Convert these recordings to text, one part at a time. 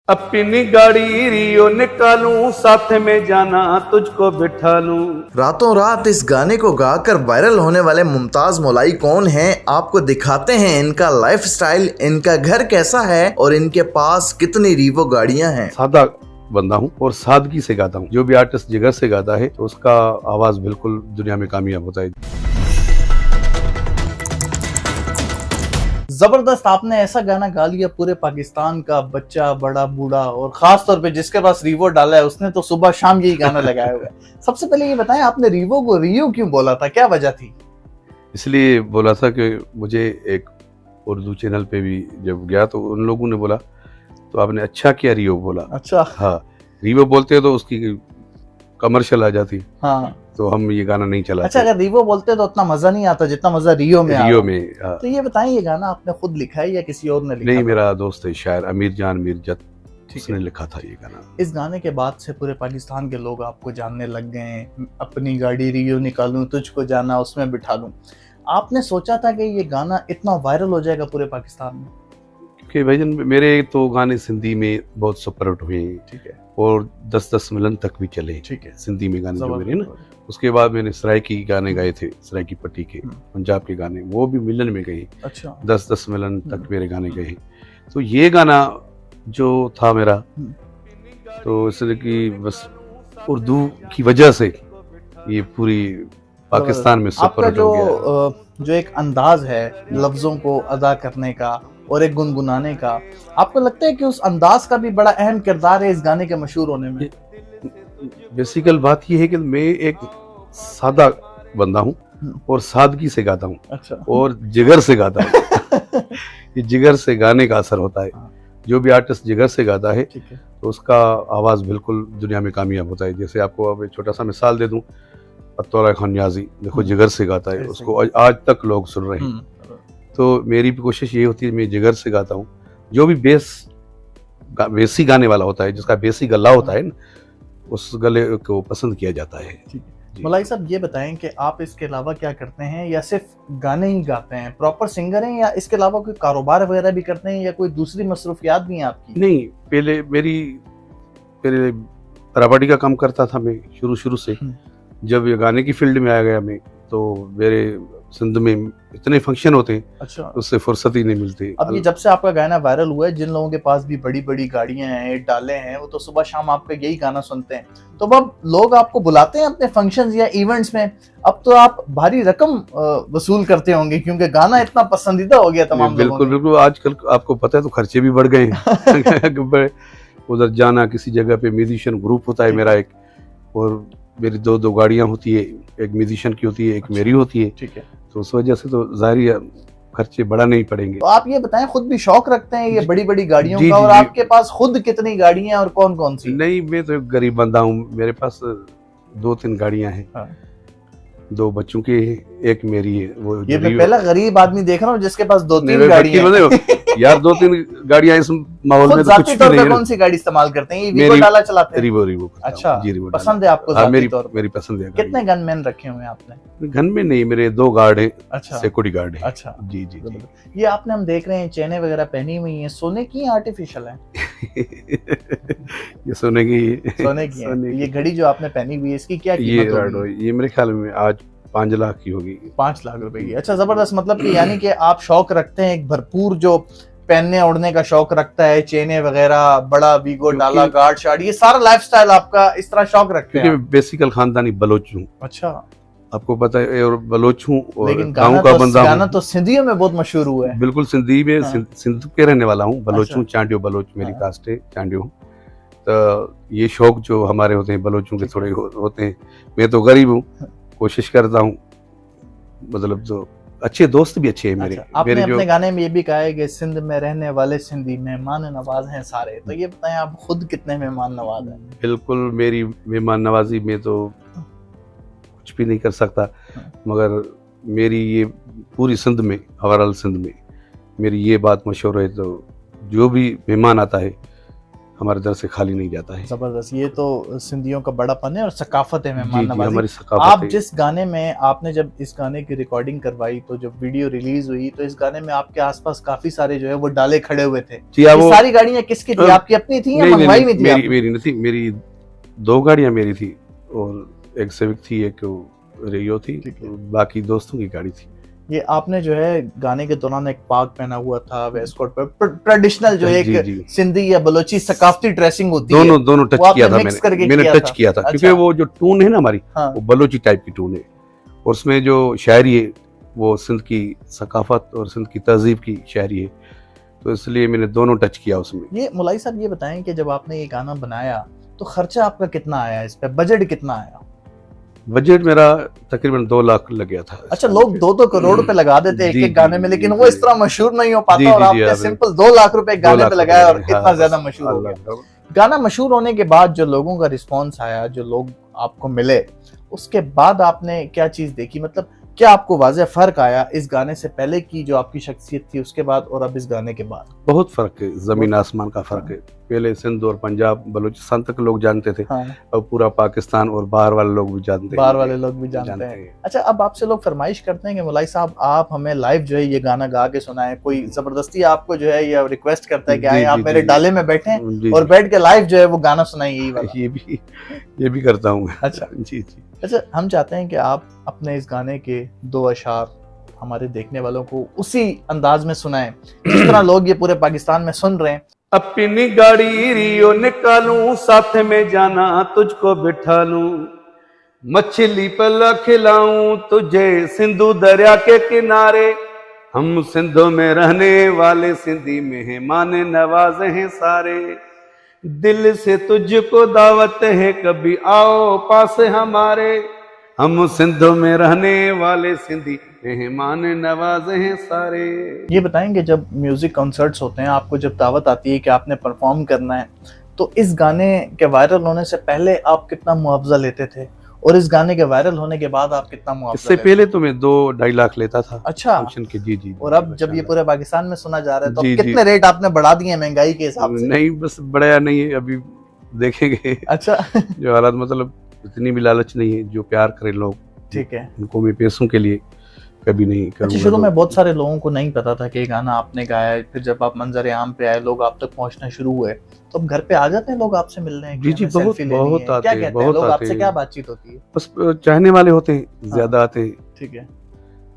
अपनी गाड़ी रियो निकालूं, साथ में जाना तुझको बिठा लूं। रातों रात इस गाने को गाकर वायरल होने वाले मुमताज मौलाई कौन हैं, आपको दिखाते हैं इनका लाइफस्टाइल, इनका घर कैसा है और इनके पास कितनी रीवो गाड़ियां हैं। सादा बंदा हूँ और सादगी से गाता हूँ। जो भी आर्टिस्ट जिगर से गाता है तो उसका आवाज बिल्कुल दुनिया में कामयाब होता है। जबरदस्त, आपने ऐसा गाना गा लिया पूरे पाकिस्तान का बच्चा बड़ा बूढ़ा और खास तौर पे जिसके पास रीवो डाला है उसने तो सुबह शाम यही गाना लगाया हुआ है। सबसे पहले ये बताएं, आपने रीवो को रियो क्यों बोला था, क्या वजह थी? इसलिए बोला था कि मुझे एक उर्दू चैनल पे भी जब गया तो उन लोगों ने बोला तो आपने अच्छा किया रियो बोला। अच्छा, हाँ, रियो बोलते हैं तो उसकी कमर्शियल आ जाती। हाँ, तो हम ये गाना नहीं चलाते। अच्छा, अगर रिवो बोलते तो उतना मजा नहीं आता जितना मजा रियो में रियो में। हाँ। तो ये बताएं, ये गाना आपने खुद लिखा है या किसी और ने लिखा? नहीं, मेरा दोस्त है शायर अमीर जान मीरजत, उसने लिखा था ये गाना। इस गाने के बाद से पूरे पाकिस्तान के लोग आपको जानने लग गए हैं। अपनी गाड़ी रियो निकालूं, तुझको जाना उसमें बिठा लूं। आपने सोचा था कि ये गाना इतना वायरल हो जाएगा पूरे पाकिस्तान में? क्योंकि भाईजान मेरे तो गाने सिंधी में बहुत सुपरहिट हुए हैं। ठीक है। और 10-10 मिलन तक भी चले। ठीक है। सिंधी में गाने जो मेरे ना, उसके बाद मैंने सराइकी गाने गाए थे, सराइकी पट्टी के पंजाब के गाने, वो भी मिलन में गए। अच्छा। 10-10 मिलन तक मेरे गाने गए। तो ये गाना जो था मेरा, तो इसलिए कि बस उर्दू की वजह से ये पूरी पाकिस्तान में सुपरहिट हो गया। जो एक अंदाज है लफ्जों को अदा करने का और एक गुनगुनाने का, आपको लगता है कि उस अंदाज का भी बड़ा अहम किरदार है इस गाने के मशहूर होने में? बेसिकल बात यह है कि मैं एक सादा बंदा हूँ और सादगी से गाता हूँ। अच्छा। और जिगर से गाता हूँ। ये जिगर से गाने का असर होता है। जो भी आर्टिस्ट जिगर से गाता है तो उसका आवाज बिल्कुल दुनिया में कामयाब होता है। जैसे आपको अब एक छोटा सा मिसाल दे दूं, अत्तौला खान नियाजी देखो जिगर से गाता है, उसको आज तक लोग सुन रहे हैं। तो मेरी भी कोशिश ये होती है, मैं जिगर से गाता हूँ। जो भी बेसी गाने वाला होता है, जिसका बेसी गला होता है ना, उस गले को पसंद किया जाता है। मौलाई साहब, ये बताएं कि आप इसके अलावा क्या करते हैं, या सिर्फ गाने ही गाते हैं, प्रॉपर सिंगर हैं, या इसके अलावा कोई कारोबार वगैरह भी करते हैं या कोई दूसरी मसरूफियात भी हैं आपकी? नहीं, पहले तराबाटी का काम करता था मैं शुरू से। जब ये गाने की फील्ड में आ गया मैं, तो मेरे सिंध में इतने फंक्शन होते हैं। अच्छा। उससे फुर्सत ही नहीं मिलती। अब ये जब से आपका गाना वायरल हुआ है, जिन लोगों के पास भी बड़ी बड़ी गाड़ियां हैं, डाले हैं, वो तो सुबह शाम आपका यही गाना सुनते हैं। तो अब लोग आपको बुलाते हैं अपने फंक्शंस या इवेंट्स में, अब तो आप भारी रकम वसूल करते होंगे क्योंकि गाना इतना पसंदीदा हो गया तमाम लोगों में। बिल्कुल। आजकल आपको पता है तो खर्चे भी बढ़ गए हैं। उधर जाना, किसी जगह पे म्यूजिशियन ग्रुप होता है मेरा एक, और मेरी दो गाड़ियां होती है, एक म्यूजिशियन की होती है, एक मेरी होती है। ठीक है। तो उस वजह से तो जाहिर खर्चे बढ़ाने ही पड़ेंगे। तो आप ये बताएं, खुद भी शौक रखते हैं ये बड़ी बड़ी गाड़ियों का? और आपके पास खुद कितनी गाड़ियां हैं और कौन कौन सी? नहीं, मैं तो गरीब बंदा हूँ। मेरे पास 2-3 गाड़ियां हैं। हाँ। 2 बच्चों की, एक मेरी है। वो ये मैं पहला गरीब आदमी देख रहा हूँ जिसके पास 2-3 गाड़ियां हैं। यार 2-3 गाड़ियां इस माहौल में तो कुछ भी नहीं है। कौन सी गाड़ी इस्तेमाल करते हैं? ये वीगो डाला चलाते हैं? रिवो। अच्छा, जी, रिवो पसंद है आपको? मेरी पसंद है। कितने गनमैन रखे हुए हैं आपने? गन में नहीं, मेरे 2 गार्ड हैं। अच्छा, सिक्योरिटी गार्ड है। अच्छा, जी। ये आपने, हम देख रहे हैं चेनें वगैरह पहनी हुई हैं, सोने की आर्टिफिशियल है? ये सोने की है। ये घड़ी जो आपने पहनी हुई है, इसकी क्या कीमत होगी? ये मेरे ख्याल में आज 5 लाख की होगी। 5 लाख रुपए की। अच्छा, जबरदस्त। मतलब कि यानी कि आप शौक रखते हैं एक भरपूर, जो पहनने ओढ़ने का शौक रखता है, चेने वगैरह, बड़ा वीगो डाला, गार्ड शार्ड, ये सारा लाइफस्टाइल आपका इस तरह शौक रखते हैं? क्योंकि बेसिकल खानदानी बलोच हूँ। अच्छा, आपको पता है, और बलोच हूँ और गाँव का बंदा। गाना तो सिंधियों में बहुत मशहूर हुआ है। बिल्कुल, सिंधी में। सिंध के रहने वाला हूँ, बलोच हूँ। चांडियो बलोच मेरी कास्ट है, चांडियो। तो ये शौक जो हमारे होते हैं बलोचों के थोड़े होते हैं। मैं तो गरीब हूँ, कोशिश करता हूँ, मतलब जो अच्छे दोस्त भी अच्छे हैं मेरे। आपने अपने गाने में ये भी कहा है कि सिंध में रहने वाले सिंधी मेहमान नवाज हैं सारे। तो ये बताएं, आप खुद कितने मेहमान नवाज हैं? बिल्कुल, मेरी मेहमान नवाजी में तो कुछ भी नहीं कर सकता, मगर मेरी ये पूरी सिंध में, ओवरऑल सिंध में मेरी ये बात मशहूर है। तो जो भी मेहमान आता है, हमारे दर से खाली नहीं जाता है। जबरदस्त, ये तो सिंधियों का बड़ापन है और सकाफत है, जी मेहमान जी, नवाजी। हमारी सकाफत आप है। जिस गाने में, आपने जब इस गाने की रिकॉर्डिंग करवाई तो जब वीडियो रिलीज हुई तो इस गाने में आपके आसपास काफी सारे जो है वो डाले खड़े हुए थे। जी हाँ, ये वो सारी गाड़ियां किसकी थी? आपकी अपनी थी या नहीं मंगवाई नहीं, हुई थी मेरी आपने? मेरी नहीं थी, मेरी 2 गाड़ियां मेरी थी और एक सिविक थी, एक रेयो थी, ठीक है। बाकी दोस्तों की गाड़ी थी। ये आपने जो है गाने के दौरान एक पाग पहना हुआ था, वेस्ट कोट पे, ट्रेडिशनल जो जी, एक जी। सिंधी या बलोची सकाफती ड्रेसिंग होती है, दोनों टच वो आपने किया था mix करके मैंने किया टच था। किया था, अच्छा। क्योंकि वो जो टून है ना हमारी, हाँ। वो बलोची टाइप की टून है और उसमें जो शायरी है वो सिंध की सकाफत और सिंध की तहजीब की शायरी है, तो इसलिए मैंने दोनों टच किया उसमें। ये मुलाई साहब ये बताएं कि जब आपने ये गाना बनाया तो खर्चा आपका कितना आया, इस पे बजट कितना आया? बजट मेरा तकरीबन 2 लाख लग गया था। अच्छा, लोग 2-2 करोड़ रुपए लगा देते हैं जी, एक एक गाने जी, में, लेकिन जी, वो जी। इस तरह मशहूर नहीं हो जी, पाता और जी, आपने आपने सिंपल 2 लाख रुपए एक 2 गाने लाख पे रुपए लगाया और लगे, इतना हाँ, ज्यादा बस, मशहूर हो अल्लाह गया। का। गाना मशहूर होने के बाद जो लोगों का रिस्पॉन्स आया, जो लोग आपको मिले, उसके बाद आपने क्या चीज देखी? मतलब क्या आपको वाज़ेह फर्क आया इस गाने से पहले की जो आपकी शख्सियत थी उसके बाद और अब इस गाने के बाद? बहुत फर्क है, जमीन आसमान का फर्क है। पहले सिंध और पंजाब बलूचिस्तान तक लोग जानते थे, हाँ, अब पूरा पाकिस्तान और बाहर वाले लोग भी जानते हैं। बाहर वाले लोग भी जानते हैं। अच्छा, अब आपसे लोग फरमाइश करते हैं कि मुलाई साहब आप हमें लाइव जो है ये गाना गा के सुनाएं, कोई जबरदस्ती आपको जो है ये रिक्वेस्ट करता है कि आए आप मेरे डाले में बैठें और बैठ के लाइव जो है वो गाना सुनाएं, यही वाला? ये भी करता हूँ। अच्छा जी जी। अच्छा, हम चाहते हैं कि आप अपने इस गाने के 2 अशार हमारे देखने वालों को उसी अंदाज में सुनाएं जिस तरह लोग ये पूरे पाकिस्तान में सुन रहे हैं। अपनी गाड़ी रियो निकालूं, साथ में जाना तुझको बिठा लूं, मछली पला खिलाऊं तुझे सिंधु दरिया के किनारे, हम सिंधों में रहने वाले सिंधी मेहमान नवाज हैं सारे, दिल से तुझको दावत है कभी आओ पास हमारे, हम सिंधों में रहने वाले सिंधी मेहमान नवाज हैं सारे। ये बताएंगे जब म्यूजिक कॉन्सर्ट्स होते हैं, आपको जब दावत आती है कि आपने परफॉर्म करना है, तो इस गाने के वायरल होने से पहले आप कितना मुआवजा लेते थे और इस गाने के वायरल होने के बाद आप कितना मुआवजा? इससे पहले तो मैं 2-2.5 लाख लेता था। अच्छा, फंक्शन के। जी जी। और अब जब ये पूरे पाकिस्तान में सुना जा रहा है तो जी, कितने रेट आपने बढ़ा दिए महंगाई के हिसाब से? नहीं, बस बढ़ाया नहीं है, अभी देखेंगे। अच्छा। जो हालात, मतलब इतनी भी लालच नहीं है, जो प्यार करें लोग, ठीक है, उनको मैं पैसों के लिए कभी नहीं करूंगा। अच्छा, शुरू में बहुत सारे लोगों को नहीं पता था कि ये गाना आपने गाया है, फिर जब आप मंजर आम पे आए, लोग आप तक पहुंचना शुरू हुए, तो अब घर पे आ जाते हैं लोग आपसे मिलने? जी जी, बहुत बहुत आते हैं, बहुत लोग आपसे क्या बातचीत होती है? बस चाहने वाले होते हैं, ज्यादा आते हैं। ठीक है।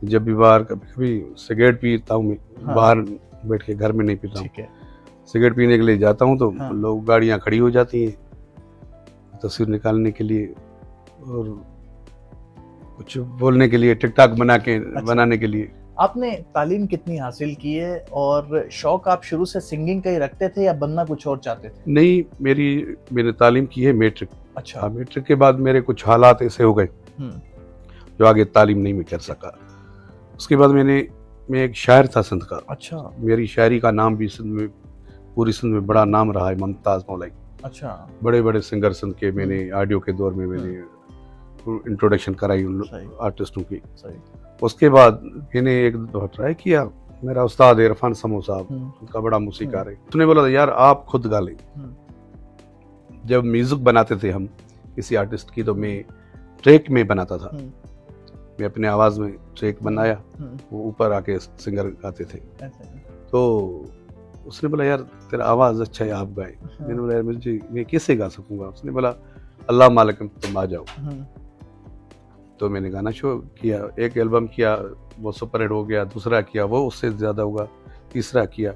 जब भी बाहर कभी सिगरेट पीता हूँ मैं, हाँ। बाहर बैठ के, घर में नहीं पीता हूँ, ठीक है। सिगरेट पीने के लिए जाता हूँ तो हाँ। लोग, गाड़ियाँ खड़ी हो जाती हैं तस्वीर निकालने के लिए और कुछ बोलने के लिए, टिकटॉक बनाने के लिए। आपने तालीम कितनी हासिल की है और शौक आप शुरू से सिंगिंग का ही रखते थे या बनना कुछ और चाहते थे? नहीं, मैंने तालीम की है मैट्रिक। अच्छा। मैट्रिक के बाद मेरे कुछ हालात ऐसे हो गए जो आगे तालीम नहीं मैं कर सका। उसके बाद मैं एक शायर था सिंध का। अच्छा। मेरी शायरी का नाम भी सिंध में, पूरी सिंध में बड़ा नाम रहा है, मुमताज मौलाई। अच्छा। बड़े बड़े सिंगर सिंध के मैंने ऑडियो के दौर में मैंने इंट्रोडक्शन कराई उन आर्टिस्टों की। उसके बाद मैंने एक दफा ट्राई किया, मेरा उस्ताद इरफान समो साहब, उनका बड़ा मूसीकार है, उसने बोला यार आप खुद गा लें। जब म्यूजिक बनाते थे हम किसी आर्टिस्ट की तो मैं ट्रैक में बनाता था, मैं अपने आवाज में ट्रैक बनाया, वो ऊपर आके सिंगर गाते थे। तो उसने बोला यार तेरा आवाज अच्छा है, आप गाए। मैंने बोला यार मुझे, मैं कैसे गा सकूंगा? उसने बोला अल्लाह मालिकम तुम आ जाओ। तो मैंने गाना शुरू किया, एक एल्बम किया, वो सुपर हिट हो गया, दूसरा किया, वो उससे ज़्यादा होगा, तीसरा किया,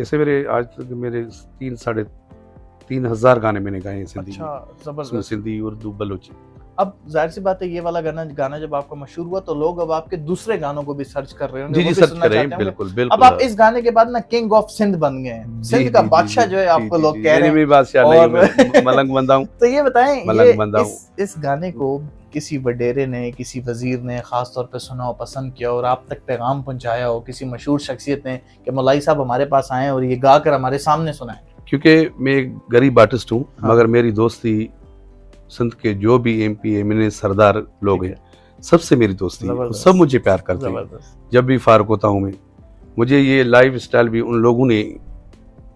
ऐसे मेरे आज तक मेरे 3,500 गाने मैंने गाए हैं सिंधी। अच्छा, उसमें सिंधी, उर्दू, बलोची। अब जाहिर सी बात है ये वाला गाना जब आपका मशहूर हुआ तो लोग अब आपके दूसरे गानों को भी सर्च कर रहे होंगे। जी, सर्च कर रहे हैं, बिल्कुल बिल्कुल। अब आप इस गाने के बाद ना किंग ऑफ सिंध बन गए हैं, सिंध का बादशाह जो है आपको लोग कह रहे हैं। बादशाह नहीं, मैं मलंग बंदा हूं। तो ये बताएं, ये इस गाने को किसी वडेरे ने, किसी वजीर ने खास तौर पे सुना हो, पसंद किया और आप तक पैगाम पहुंचाया हो, किसी मशहूर शख्सियत ने कि मौलाई साहब हमारे पास आए और ये गा कर हमारे सामने सुनाएं? क्योंकि मैं एक गरीब आर्टिस्ट हूँ, मगर मेरी दोस्ती सिंध के जो भी MP एमएनए सरदार लोग हैं, सबसे मेरी दोस्ती है, सब मुझे प्यार करते हैं। जब भी फारक होता हूँ मैं, मुझे ये लाइफ स्टाइल भी उन लोगों ने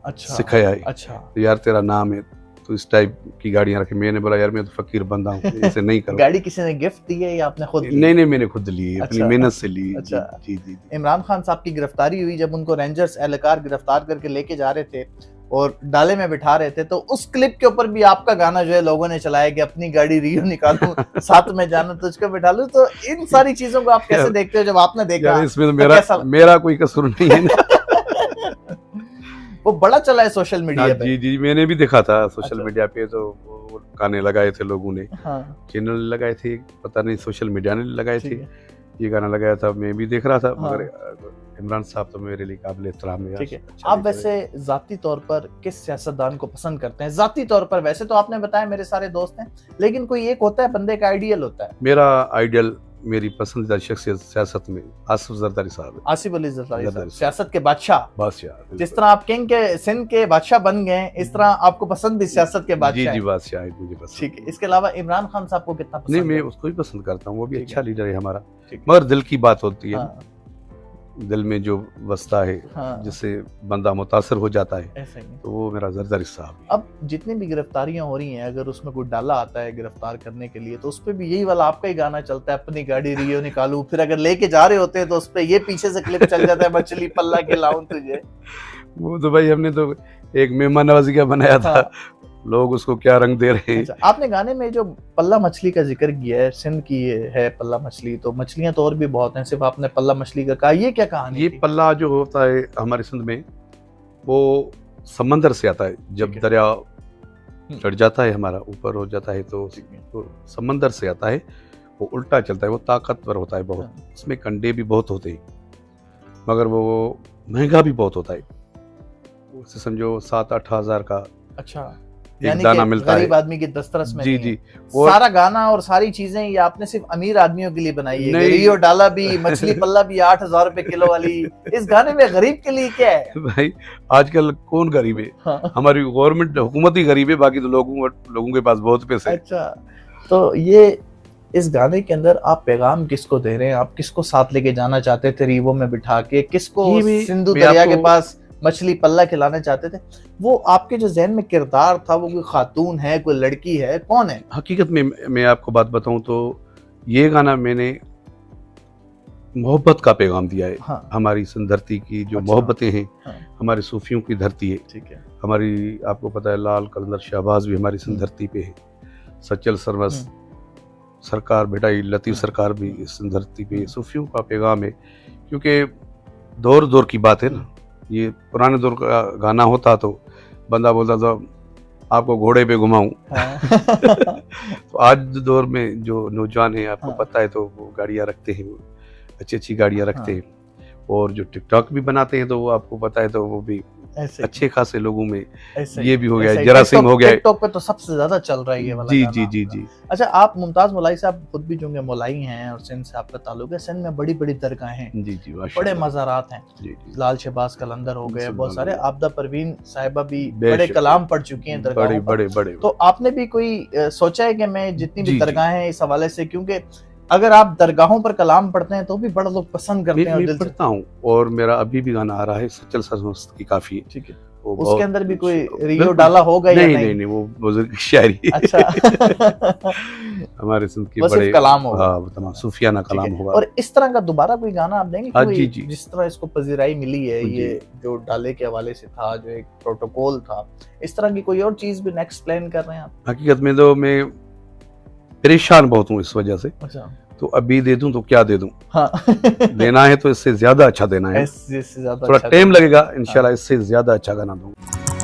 अच्छा सिखाया है। अच्छा तो यार तेरा नाम है तो इस टाइप की गाड़ियां रखी। मैंने बोला यार मैं तो फकीर बंदा हूँ, ऐसे नहीं करो। गाड़ी किसी ने गिफ्ट दी है या आपने खुद ली? नहीं, मैंने खुद ली है, अपनी अच्छा, मेहनत से ली। अच्छा। जी जी जी। इमरान खान साहब की गिरफ्तारी हुई जब उनको रेंजर्स एहलकार गिरफ्तार करके लेके जा रहे थे और डाले में बिठा रहे थे, तो उस क्लिप के ऊपर भी आपका गाना जो है लोगों ने चलाया कि अपनी गाड़ी रियो निकालूं साथ में जाना तुझको बिठा लूं। तो इन सारी चीजों को आप कैसे देखते हो जब आपने देखा? यार इसमें तो कैसा? मेरा कोई कसूर नहीं है ना। वो बड़ा चला है सोशल मीडिया पे। जी जी, मैंने भी देखा था सोशल अच्छा। मीडिया पे, तो वो गाने लगाए थे लोगों ने, हाँ, चैनल लगाए थे, पता नहीं सोशल मीडिया ने लगाए थे। ठीक है, ये गाना लगाया था, मैं भी देख रहा था। हाँ। मगर इमरान साहब तो मेरे लिए काबिल एहतराम है। ठीक है। अच्छा आप नहीं वैसे जाती तौर पर किस सियासतदान को पसंद करते हैं? जाती तौर पर वैसे तो आपने बताया मेरे सारे दोस्त हैं, लेकिन कोई एक होता है बंदे का आइडियल होता है। मेरा आइडियल, मेरी पसंदीदा शख्सियत सियासत में आसिफ जरदारी साहब है। आसिफ अली जरदारी साहब, जरदारी साहब। सियासत के बादशाह। बस यार, जिस तरह आप किंग के सिंध के बादशाह बन गए, इस तरह आपको पसंद भी सियासत के जी बादशाह जी हैं। बादशाह है, मुझे पसंद। ठीक है। इसके अलावा इमरान खान साहब को कितना नहीं, पसंद मैं है? उसको भी पसंद करता हूँ, वो भी ठीक अच्छा है। लीडर है हमारा। ठीक है। मगर दिल की बात होती है, हाँ, दिल में जो बसता है, हाँ, जिससे बंदा मुतासर हो जाता है, ऐसा ही है। तो वो मेरा जरदारी साहब है। अब जितनी भी गिरफ्तारियां हो रही हैं, अगर उसमें कोई डाला आता है गिरफ्तार करने के लिए, तो उस पे भी यही वाला आपका ही गाना चलता है, अपनी गाड़ी रियो निकालूं। फिर अगर लेके जा रहे होते हैं तो उस पे ये पीछे से क्लिप चल जाता है, मछली पल्ला खिलाऊं तुझे। वो तो भाई हमने तो एक मेहमान नवाजी का बनाया था। हाँ। लोग उसको क्या रंग दे रहे हैं। अच्छा, आपने गाने में जो पल्ला मछली का जिक्र किया है, सिंध की ये है पल्ला मछली, तो मछलियां तो और भी बहुत हैं, सिर्फ आपने पल्ला मछली का कहा, ये क्या कहानी ये थी? पल्ला जो होता है हमारे सिंध में, वो समंदर से आता है। जब ठीक है। दरिया चढ़ जाता है, हमारा ऊपर हो जाता है, तो समंदर से आता है। वो उल्टा चलता है, वो ताकतवर होता है बहुत। हाँ। उसमें कंडे भी बहुत होते हैं, मगर वो महंगा भी बहुत होता है। उससे समझो 7-8 हज़ार का अच्छा, एक यानी दाना कि मिलता है। गरीब आदमी की दस्तरस में जी नहीं है। जी। और सारा गाना और सारी चीजें ये आपने सिर्फ अमीर आदमियों के लिए बनाई है? नहीं। रियो डाला भी, मछली पल्ला भी 8,000 रुपए किलो वाली, इस गाने में गरीब के लिए क्या है? भाई आजकल कौन गरीब है? हाँ। हमारी गवर्नमेंट, हुकूमत ही गरीब है, बाकी तो लोगों के पास बहुत पैसे हैं। अच्छा, तो ये इस गाने के अंदर आप पैगाम किसको दे रहे हैं? आप किसको साथ लेके जाना चाहते थे रीवो में बिठा के? किसको ये भी- सिंधु मैं दरिया आपको- के पास मछली पल्ला खिलाना चाहते थे? वो आपके जो जहन में किरदार था, वो कोई खातून है, कोई लड़की है, कौन है? हकीकत में मैं आपको बात बताऊं तो ये गाना मैंने मोहब्बत का पैगाम दिया है। हाँ, हमारी सिंध धरती की जो अच्छा। मोहब्बतें हैं, हाँ। हमारे सूफियों की धरती है। ठीक है। हमारी, आपको पता है, लाल कलंदर शहबाज भी हमारी सिंध धरती पे है। सच्चल सरमस सरकार, बेटा लतीफ़ सरकार भी इस सिंध धरती पे। सूफियों का पैगाम है, क्योंकि दौर दौर की बात है ना। ये पुराने दौर का गाना होता तो बंदा बोलता था आपको घोड़े पे घुमाऊं। हाँ। तो आज दौर में जो नौजवान है, आपको हाँ। पता है, तो वो गाड़ियां रखते हैं, वो अच्छी अच्छी गाड़ियां रखते हैं। और जो टिकटॉक भी बनाते हैं, तो वो आपको पता है, तो वो भी ऐसे अच्छे खासे लोगों में ऐसे ये भी हो गया ऐसे है, ही। जरासीम हो गया है। टिकटॉक पे तो सबसे ज्यादा चल रहा है ये वाला जी गाना जी जी आपका। जी। अच्छा, आप मुमताज मोलाई साहब खुद भी जो मोलाई हैं और सिंध से आपका ताल्लुक है, सिंध में बड़ी बड़ी दरगाहें हैं, जी जी बड़े माशाल्लाह। मज़ारात हैं, जी जी। लाल शहबाज कलंदर हो गए, बहुत सारे, सुभान आपदा परवीन साहिबा भी बेशक। बड़े कलाम पढ़ चुकी हैं बड़े दरगाहों पर। बड़े बड़े। तो आपने भी कोई सोचा है कि मैं जितनी जी, भी जी। दरगाहें हैं इस हवाले से, क्योंकि अगर आप दरगाहों पर कलाम पढ़ते हैं तो भी बड़ा लोग पसंद करते हैं और मैं दिल से। पढ़ता हूँ, और मेरा अभी भी गाना आ रहा है, सच्चल सरमस की काफी है। ठीक है। वो उसके बहुत- अंदर भी कोई रियो बिल्कुल। डाला होगा या नहीं नहीं? नहीं नहीं, वो बुजुर्ग की शायरी है। अच्छा। हमारे सिंध के वो सिर्फ बड़े कलाम होगा। हाँ, वो तमाम सूफियाना ठीक कलाम है। होगा। और इस तरह का दोबारा कोई गाना आप देंगे? हाँ, कोई जी, जी। जिस तरह इसको पजीराई मिली है, जी। ये जो डाले के हवाले से था, जो एक प्रोटोकॉल था, इस तरह की कोई और चीज भी नेक्स्ट प्लान कर रहे हैं आप? हकीकत में तो मैं परेशान बहुत हूँ इस वजह से। अच्छा। तो अभी दे दूं तो क्या दे दूं? हाँ। देना है तो इससे ज्यादा अच्छा देना है। इससे ज्यादा थोड़ा अच्छा टाइम था। लगेगा, इंशाल्लाह इससे ज्यादा अच्छा गाना दूंगा।